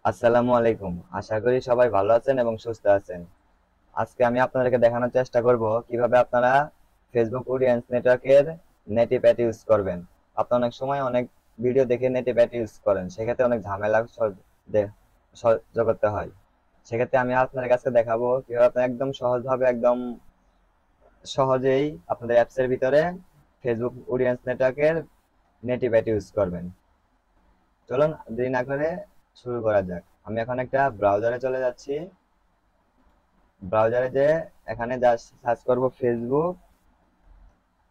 আসসালামু আলাইকুম। আশা করি সবাই ভালো আছেন এবং সুস্থ আছেন। আজকে আমি আপনাদেরকে দেখানোর চেষ্টা করব কিভাবে আপনারা ফেসবুক অডিয়েন্স নেটওয়ার্কের নেটিভ অ্যাড ইউজ করবেন। আপনারা অনেক সময় অনেক ভিডিও দেখে নেটিভ অ্যাড ইউজ করেন, সেক্ষেত্রে অনেক ঝামেলা সহ্য করতে হয়। সেক্ষেত্রে আমি আপনাদের কাছে দেখাবো কিভাবে আপনারা একদম সহজভাবে একদম সহজেই আপনাদের অ্যাপসের ভিতরে ফেসবুক অডিয়েন্স নেটওয়ার্কের নেটিভ অ্যাড ইউজ করবেন। চলুন দেরি না করে শুরু করা যাক। আমি এখন একটা ব্রাউজারে চলে যাচ্ছি। ব্রাউজারে যে এখানে যা সার্চ করব ফেসবুক,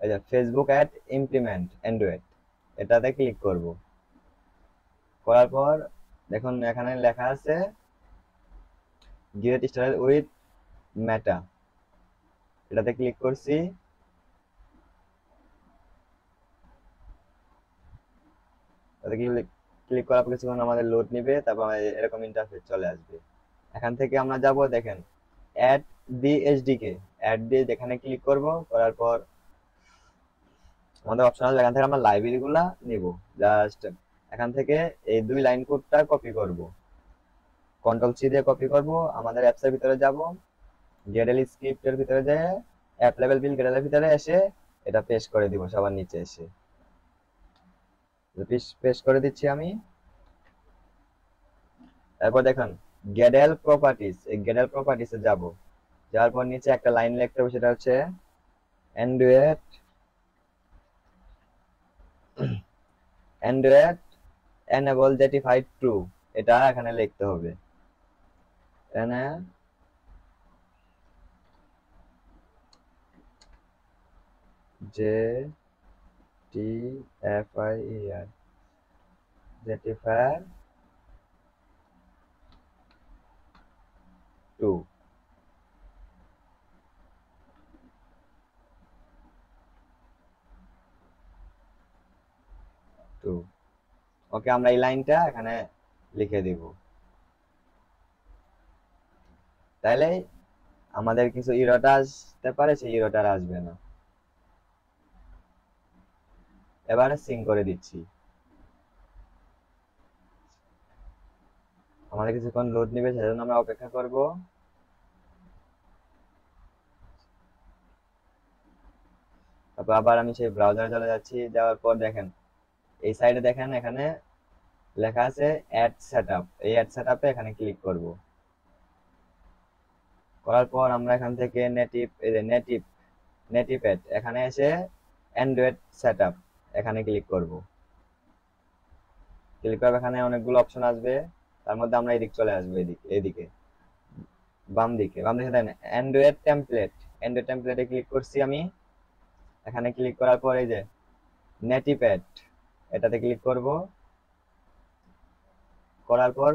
এই যে ফেসবুক অ্যাড ইমপ্লিমেন্ট অ্যান্ড্রয়েড, এটাতে ক্লিক করব। করার পর দেখুন এখানে লেখা আছে গেট স্টার্টেড উইথ মেটা, এটাতে ক্লিক করছি। তাতে ক্লিক করার পর কিছুক্ষণ আমাদের লোড নিবে, তারপর এরকম ইন্টারফেস চলে আসবে। এখান থেকে আমরা যাব, দেখেন অ্যাড দি এসডিকে, অ্যাড দিয়ে যেখানে ক্লিক করব, করার পর আমাদের অপশনাল এখান থেকে আমরা লাইব্রেরি গুলা নিব। জাস্ট এখান থেকে এই দুই লাইন কোডটা কপি করব, কন্ট্রোল সি দিয়ে কপি করব। আমাদের অ্যাপস এর ভিতরে যাব, গেডেল স্ক্রিপ্টের ভিতরে যেয়ে অ্যাপ লেভেল বিল গেডেলের ভিতরে এসে এটা পেস্ট করে দিব সবার নিচে এসে। পেস্ট করে দিচ্ছি আমি। তারপর দেখুন গেডেল প্রপার্টিস, এই গেডেল প্রপার্টিসে যাব। যাওয়ার পর নিচে একটা লাইন লিখতে হবে, সেটা হচ্ছে android android enable jetifier true, এটা এখানে লিখতে হবে। এখানে J T F I E R, jetifier to, to. Okay, আমরা এই লাইনটা এখানে লিখে দিব, তাইলে আমাদের কিছু ইরোটা আসতে পারে, সেই ইরোটা আসবে না। এবারে সিং করে দিচ্ছি। আমাদের কিছুক্ষণ লোড নিবে, সেজন্য আমরা অপেক্ষা করব। তারপর আবার আমি সেই ব্রাউজারে চলে যাচ্ছি। যাওয়ার পর দেখেন এই সাইডে দেখেন এখানে লেখা আছে অ্যাড সেটআপ, এই অ্যাড সেটআপে এখানে ক্লিক করব। করার পর আমরা এখান থেকে নেটিভ, এই যে নেটিভ নেটিভ অ্যাড, এখানে এসে অ্যান্ড্রয়েড সেটআপ, এখানে ক্লিক করব। ক্লিক করব, এখানে অনেকগুলো অপশন আসবে, তার মধ্যে আমরা এদিকে চলে আসবো, এদিকে এদিকে বাম দিকে দেন অ্যান্ড্রয়েড টেমপ্লেট, অ্যান্ড্রয়েড টেমপ্লেটে ক্লিক করছি আমি। এখানে ক্লিক করার পর এই যে নেটিভ অ্যাড, এটাতে ক্লিক করব। করার পর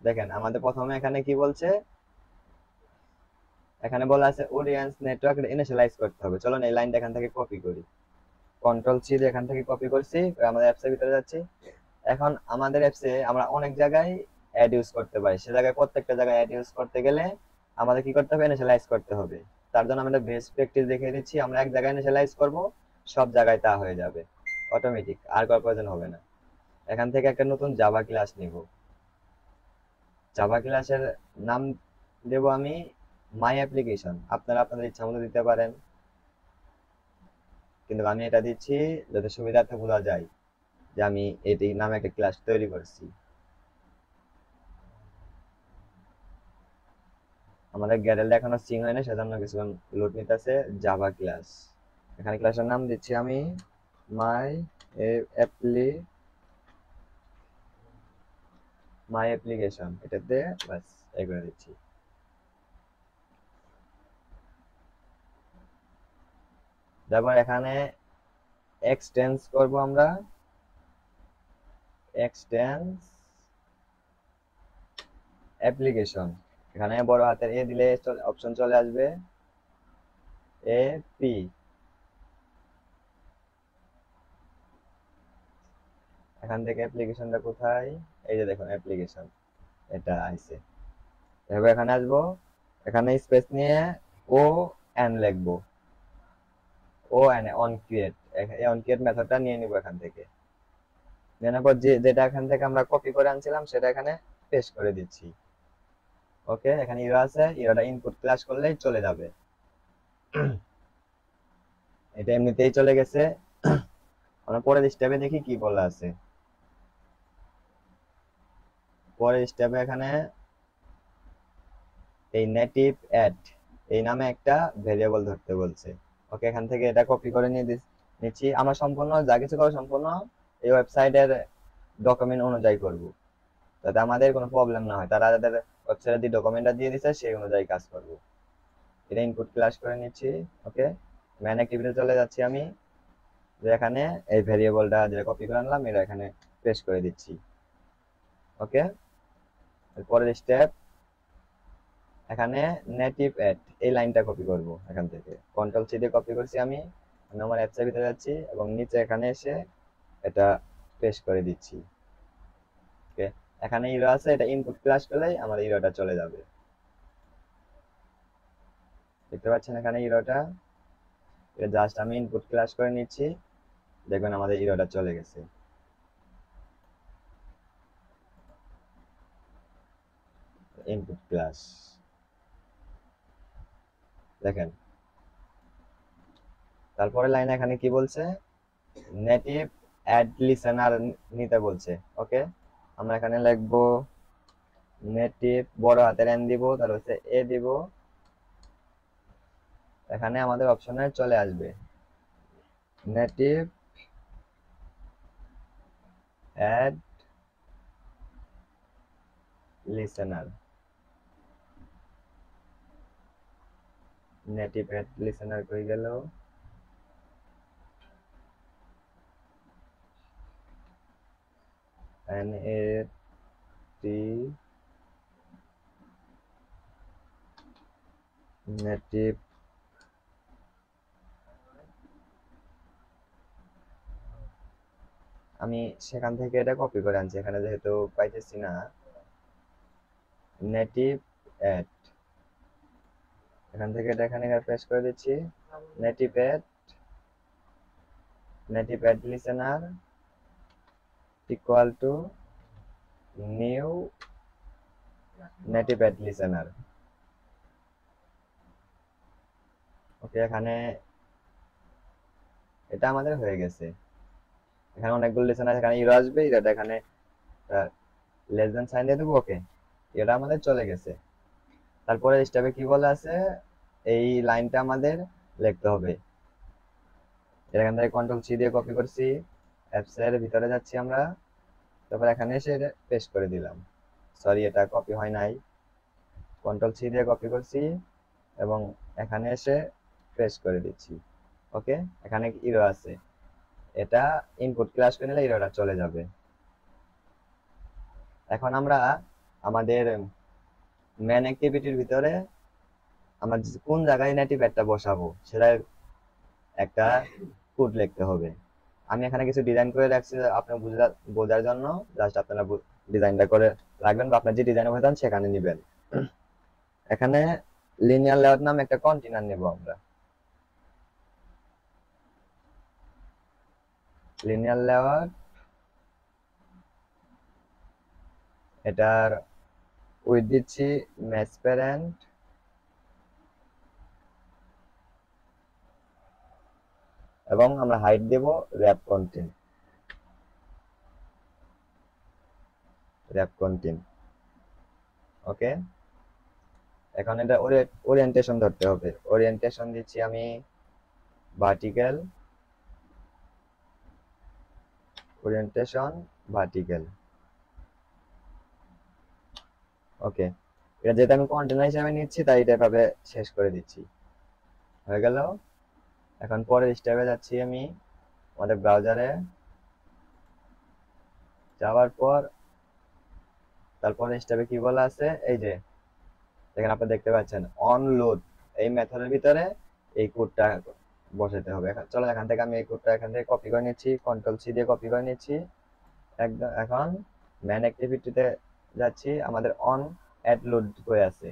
দেখেন আমাদের প্রথমে এখানে কি বলছে, এখানে বলা আছে অডিয়েন্স নেটওয়ার্ক ইনিশিয়ালাইজ করতে হবে। চলুন এই লাইনটা এখান থেকে কপি করি। কন্ট্রোল সি দিয়ে এখান থেকে কপি করছি, আমাদের অ্যাপসের ভিতরে যাচ্ছি। এখন আমাদের অ্যাপসে আমরা অনেক জায়গায় অ্যাড ইউজ করতে পারি, সে জায়গায় প্রত্যেকটা জায়গায় অ্যাড ইউজ করতে গেলে আমাদের কি করতে হবে, ইনিশিয়ালাইজ করতে হবে। তার জন্য আমরা বেস্ট প্র্যাকটিস দেখিয়ে দিচ্ছি। আমরা এক জায়গায় ইনিশিয়ালাইজ করব, সব জায়গায় তা হয়ে যাবে অটোমেটিক, আর করার প্রয়োজন হবে না। এখান থেকে একটা নতুন জাভা ক্লাস নিব। জাভা ক্লাসের নাম দেব আমি মাই অ্যাপ্লিকেশন, আপনারা আপনাদের ইচ্ছা মতো দিতে পারেন, কিন্তু আমি এটা দিচ্ছি যাতে সুবিধার্থে বোঝা যায় যে আমি এটি নামে একটা ক্লাস তৈরি করছি। আমাদের গ্যারেলটা এখনো সিং হয় না, সেজন্য কিছুক্ষণ লোড নিতেছে। জাভা ক্লাস, এখানে ক্লাসের নাম দিচ্ছি আমি মাই অ্যাপ্লি মাই অ্যাপ্লিকেশন, এটাতে বাস এই করে দিচ্ছি। তারপর এখানে এক্সটেন্স করব আমরা, এক্সটেন্স অ্যাপ্লিকেশন, এখানে বড় হাতের এ দিলে অপশন চলে আসবে এ পি। এখান থেকে অ্যাপ্লিকেশনটা কোথায়, এই যে দেখুন অ্যাপ্লিকেশন, এটা আইছে। এভাবে এখানে আসবো, এখানে স্পেস নিয়ে ও এন লিখবো, ও এন অন ক্রিয়েট, এই অন ক্রিয়েট মেথডটা নিয়ে নিব এখান থেকে। নেওয়ার পর যেটা এখান থেকে আমরা কপি করে আনছিলাম সেটা এখানে পেস্ট করে দিচ্ছি। ওকে, এখানে ইরো আছে, ইরোটা ইনপুট ক্লাস করলেই চলে যাবে। এটা এমনিতেই চলে গেছে। আমরা পরের স্টেপে দেখি কি বলা আছে। পরের স্টেপে এখানে এই নেটিভ অ্যাড এই নামে একটা ভেরিয়েবল ধরতে বলছে। ওকে, এখান থেকে এটা কপি করে নিচ্ছি। আমরা সম্পূর্ণ যা কিছু করব সম্পূর্ণ এই ওয়েবসাইটের ডকুমেন্ট অনুযায়ী করব, যাতে আমাদের কোনো প্রবলেম না হয়। তারা যাদের ওয়েবসাইটে যে ডকুমেন্টটা দিয়ে দিচ্ছে সেই অনুযায়ী কাজ করব। এটা ইনপুট ক্লাস করে নিচ্ছি। ওকে, ম্যান অ্যাক্টিভিটি চলে যাচ্ছি আমি, যে এখানে এই ভেরিয়েবলটা যেটা কপি করে আনলাম এটা এখানে পেস্ট করে দিচ্ছি। ওকে, পরের স্টেপ এখানে নেটিভ অ্যাড এই লাইনটা কপি করব। এখান থেকে কন্ট্রোল সি দিয়ে কপি করছি আমি আমার অ্যাপসের ভিতরে যাচ্ছি এবং নিচে এখানে এসে এটা পেস্ট করে দিচ্ছি। ওকে, এখানে ইরো আছে, এটা ইনপুট ক্লাস করলেই আমার ইরোটা চলে যাবে। দেখতে পাচ্ছেন এখানে ইরোটা, এটা জাস্ট আমি ইনপুট ক্লাস করে নিচ্ছি, দেখবেন আমাদের ইরোটা চলে গেছে। ইনপুট ক্লাস দেখেন। তারপরে লাইন এখানে কি বলছে, নেটিভ অ্যাড লিসেনার নিতে বলছে। ওকে, আমরা এখানে লিখবো নেটিভ বড় হাতের এন দিব, তারপর হচ্ছে এ দিব। এখানে আমাদের অপশনে চলে আসবে native ad listener. Native ad listener কই গেল, এন এ টি নেটিভ আমি সেখান থেকে এটা কপি করে আনছি, এখানে যেহেতু পাইতেছি না। নেটিভ অ্যাড এখান থেকে এটা এখানে পেস্ট করে দিচ্ছি। Native ad listener equal to new native ad listener. Okay, এখানে এটা আমাদের হয়ে গেছে। এখানে অনেকগুলো লিসেনার, এখানে ইরো আসবে, এটা এখানে লেস দেন সাইন দিয়ে দেবো। ওকে, এটা আমাদের চলে গেছে। তারপরে স্টেপে কি বলা আছে, এই লাইনটা আমাদের লিখতে হবে। এখান থেকে কন্ট্রোল সি দিয়ে কপি করছি, অ্যাপস এর ভিতরে যাচ্ছি আমরা, তারপর এখানে এসে পেস্ট করে দিলাম। সরি, এটা কপি হয় নাই। কন্ট্রোল সি দিয়ে কপি করছি এবং এখানে এসে পেস্ট করে দিচ্ছি। ওকে, এখানে ইরো আছে, এটা ইনপুট ক্লাস করে নিলে ইরোটা চলে যাবে। এখন আমরা আমাদের মেন অ্যাক্টিভিটির ভিতরে আমরা কোন জায়গায় নেটিভ অ্যাডটা বসাবো সেটা একটা কোড লিখতে হবে। আমি এখানে কিছু ডিজাইন করে রাখছি আপনার বোঝার জন্য, জাস্ট আপনারা ডিজাইনটা করে রাখবেন বা আপনার যে ডিজাইনের কথা সেখানে নেবেন। এখানে লিনিয়ার লেআউট নামে একটা কন্টেইনার নেব আমরা। লিনিয়ার লেআউট, এটার উইথ দিচ্ছি ম্যাচ প্যারেন্ট এবং আমরা হাইট দেব র্যাপ কন্টেন্ট। ওকে, এখন এটা ওরিয়েন্টেশন ধরতে হবে। ওরিয়েন্টেশন দিচ্ছি আমি ভার্টিক্যাল, ওরিয়েন্টেশন ভার্টিক্যাল। ওকে, এটা যেটা আমি কন্টেনার হিসেবে নিচ্ছি তাই এটা ভাবে শেষ করে দিচ্ছি। হয়ে গেল। এখন পরের স্টেপে যাচ্ছি আমি আমাদের ব্রাউজারে যাওয়ার পর, তারপরে স্টেপে কি বলা আছে, এই যে এখানে আপনি দেখতে পাচ্ছেন অন লোড, এই মেথডের ভিতরে এই কোডটা বসাতে হবে। চলো এখান থেকে আমি এই কোডটা এখান থেকে কপি করে নিচ্ছি, কন্ট্রোল সি দিয়ে কপি করে নিচ্ছি। একদম এখন ম্যান অ্যাক্টিভিটিতে যাচ্ছি, আমাদের অন অ্যাড লোড হয়ে আছে,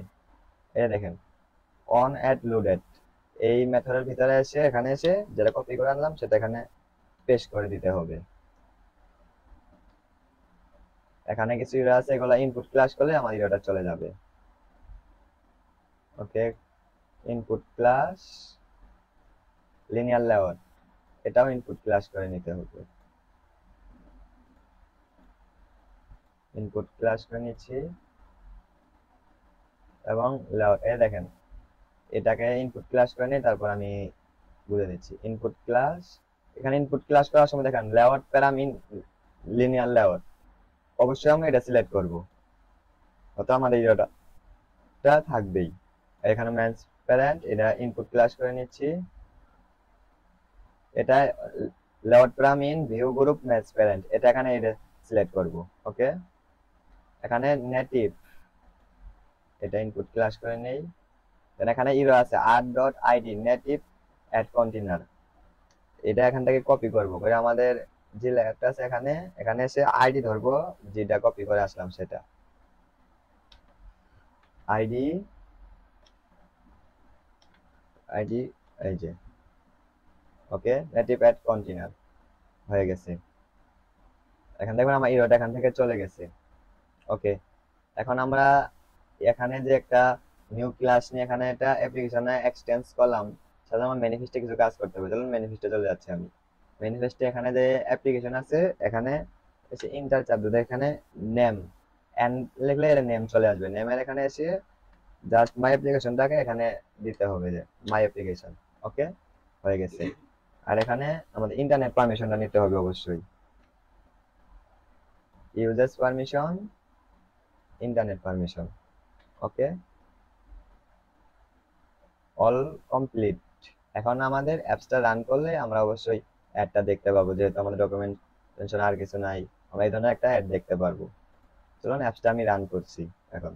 এই দেখেন অন অ্যাড লোডেড। এই মেথডের ভিতরে এসে এখানে এসে যেটা কপি করে আনলাম সেটা এখানে পেস্ট করে দিতে হবে। এখানে কিছু ইরো আছে, এগুলো ইনপুট ক্লাস করলে আমার ইরোটা চলে যাবে। ওকে, ইনপুট ক্লাস লিনিয়ার লেআউট, এটাও ইনপুট ক্লাস করে নিতে হবে। ইনপুট ক্লাস করে নিচ্ছি এবং লেআউট এ দেখেন এটাকে ইনপুট ক্লাস করে নিই, তারপর আমি বুঝে দিচ্ছি। ইনপুট ক্লাস, এখানে ইনপুট ক্লাস করার সময় দেখেন লেআউট প্যারাম ইন লিনিয়ার লেআউট, অবশ্যই আমরা এটা সিলেক্ট করব, অত আমাদের ইরোটা থাকবেই। এখানে ম্যাচ প্যারেন্ট, এটা ইনপুট ক্লাস করে নিচ্ছি, এটা layout প্যারাম in view group match parent, এটা এখানে এটা সিলেক্ট করব। ওকে, এখানে নেটিভ, এটা ইনপুট ক্লাস করে নেই। এখানে ইরো আছে r.id নেটিভ অ্যাড কন্টেইনার, এটা এখান থেকে কপি করব করে আমাদের যে লেয়ারটা আছে এখানে, এখানে এসে আইডি ধরবো, যেটা কপি করে আসলাম সেটা আইডি, আইডি এই যে। ওকে, নেটিভ অ্যাড কন্টেইনার হয়ে গেছে। এখান থেকে আমার ইরোটা এখান থেকে চলে গেছে। ওকে, এখন আমরা এখানে যে একটা নিউ ক্লাস নিয়ে এখানে একটা অ্যাপ্লিকেশনে এক্সটেন্স করলাম, সাথে আমার ম্যানিফেস্টে কিছু কাজ করতে হবে। চলুন ম্যানিফেস্টে চলে যাচ্ছি আমি। ম্যানিফেস্টে এখানে যে অ্যাপ্লিকেশন আছে, এখানে এসে ইন্টার চাপ দিতে, এখানে নেম এন্ড লিখলে এর নেম চলে আসবে। নেমের এখানে এসে জাস্ট মাই অ্যাপ্লিকেশনটাকে এখানে দিতে হবে, যে মাই অ্যাপ্লিকেশন। ওকে, হয়ে গেছে। আর এখানে আমাদের ইন্টারনেট পারমিশনটা নিতে হবে অবশ্যই, ইউজার্স পারমিশন, ইন্টারনেট পারমিশন। ওকে, অল কমপ্লিট। এখন আমাদের অ্যাপসটা রান করলে আমরা অবশ্যই অ্যাডটা দেখতে পাবো, যেহেতু আমাদের ডকুমেন্টেশন আর কিছু নাই, আমরা এই ধরনের একটা অ্যাড দেখতে পারবো। চলুন অ্যাপসটা আমি রান করছি এখন।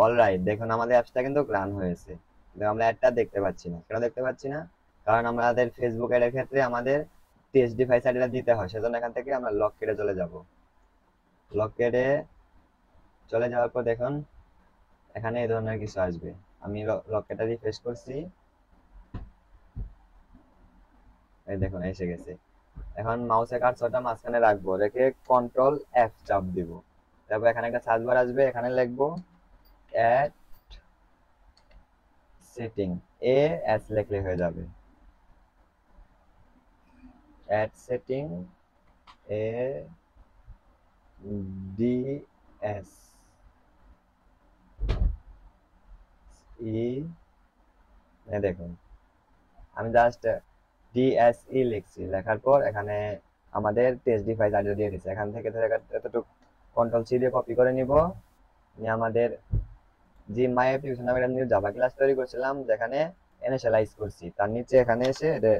অলরাইট, দেখুন আমাদের অ্যাপসটা কিন্তু রান হয়েছে, কিন্তু আমরা অ্যাডটা দেখতে পাচ্ছি না। কেন দেখতে পাচ্ছি না? কারণ আমাদের ফেসবুক অ্যাডের ক্ষেত্রে আমাদের টিএসডি ফাইল আইডিটা দিতে হয়, সেজন্য এখান থেকে আমরা লক কেটে চলে যাব। লক কেটে চলে যাওয়ার পর দেখুন এখানে এই ধরনের কিছু আসবে। আমি লক কেটে রিফ্রেশ করছি, এই দেখুন এসে গেছে। এখন মাউসের কার্সরটা মাঝখানে রাখবো, রেখে কন্ট্রোল এফ চাপ দিব। তারপর এখানে একটা সার্চ বার আসবে, এখানে লিখবো অ্যাড সেটিং, এ এস লিখলে হয়ে যাবে। Add setting A D S E, দেখুন আমি জাস্ট ডিএসই লিখছি, লেখার পর এখানে আমাদের টেস্ট ডিভাইস আইডি দিয়ে দিচ্ছে। এখান থেকে ধরে এতটুকু কন্ট্রোল সি দিয়ে কপি করে নিব, নিয়ে আমাদের যে মাই অ্যাপ্লিকেশন নামে একটা নিউ জাভা ক্লাস তৈরি করছিলাম, যেখানে ইনিশিয়ালাইজ করছি, তার নিচে এখানে এসে এটা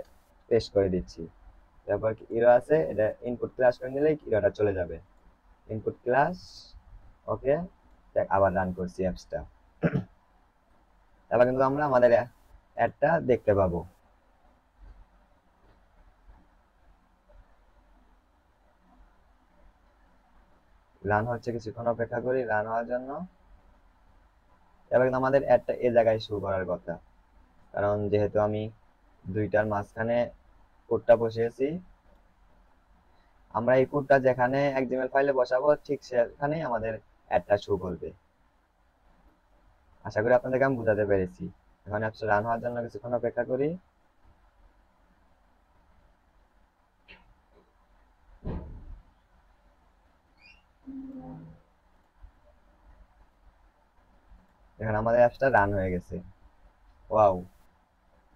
পেস্ট করে দিচ্ছি। তারপর ইরো আছে, এটা ইনপুট ক্লাস করে নিলেই ইরোটা চলে যাবে। ইনপুট ক্লাস, ওকে, আবার রান করছি অ্যাপসটা। তারপর কিন্তু আমরা আমাদের অ্যাডটা দেখতে পাবো। রান হচ্ছে, কিছুক্ষণ অপেক্ষা করি রান হওয়ার জন্য। এবার কিন্তু আমাদের অ্যাডটা এই জায়গায় শুরু করার কথা, কারণ যেহেতু আমি দুইটার মাঝখানে কোডটা বসিয়েছি, আমরা এই কোডটা যেখানে এক্সএমএল ফাইলে বসাবো ঠিক সেখানেই আমাদের অ্যাডটা শো করবে। আশা করি আপনাদেরকে আমি বোঝাতে পেরেছি। এখন অ্যাপসটা রান হওয়ার জন্য কিছুক্ষণ অপেক্ষা করি। এখন আমাদের অ্যাপসটা রান হয়ে গেছে। ওয়াও,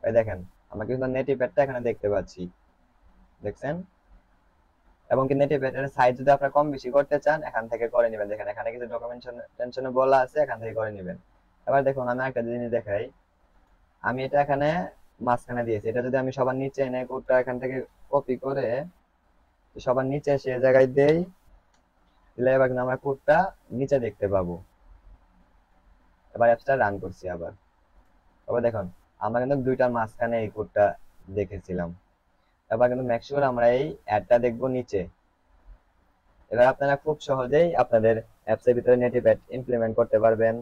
এই দেখেন আমরা কিন্তু নেটিভ অ্যাডটা এখানে দেখতে পাচ্ছি, দেখছেন? এবং কি নেটিভ অ্যাডের সাইজ যদি আপনারা কম বেশি করতে চান এখান থেকে করে নেবেন। দেখেন এখানে কিছু ডকুমেন্টেশন টেনশনে বলা আছে, এখান থেকে করে নেবেন। এবার দেখুন আমি একটা জিনিস দেখাই, আমি এটা এখানে মাঝখানে দিয়েছি, এটা যদি আমি সবার নিচে এনে কোডটা এখান থেকে কপি করে সবার নিচে সে জায়গায় দেই, দিলে এবার কিন্তু আমরা কোডটা নিচে দেখতে পাবো। এবার অ্যাপসটা রান করছি আবার, তবে দেখুন আমরা কিন্তু দুইটার মাঝখানে এই কোডটা দেখেছিলাম। এবার কিন্তু মেক শিওর আমরা এই অ্যাডটা দেখবো নিচে। এবার আপনারা খুব সহজেই আপনাদের অ্যাপসের ভিতরে নেটিভ অ্যাড ইমপ্লিমেন্ট করতে পারবেন।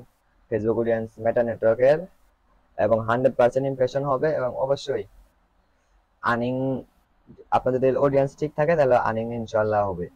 ফেসবুক অডিয়েন্স মেটা নেটওয়ার্কের, এবং 100% ইমপ্রেশন হবে, এবং অবশ্যই আর্নিং, আপনাদের যদি অডিয়েন্স ঠিক থাকে তাহলে আর্নিং ইনশাআল্লাহ হবে।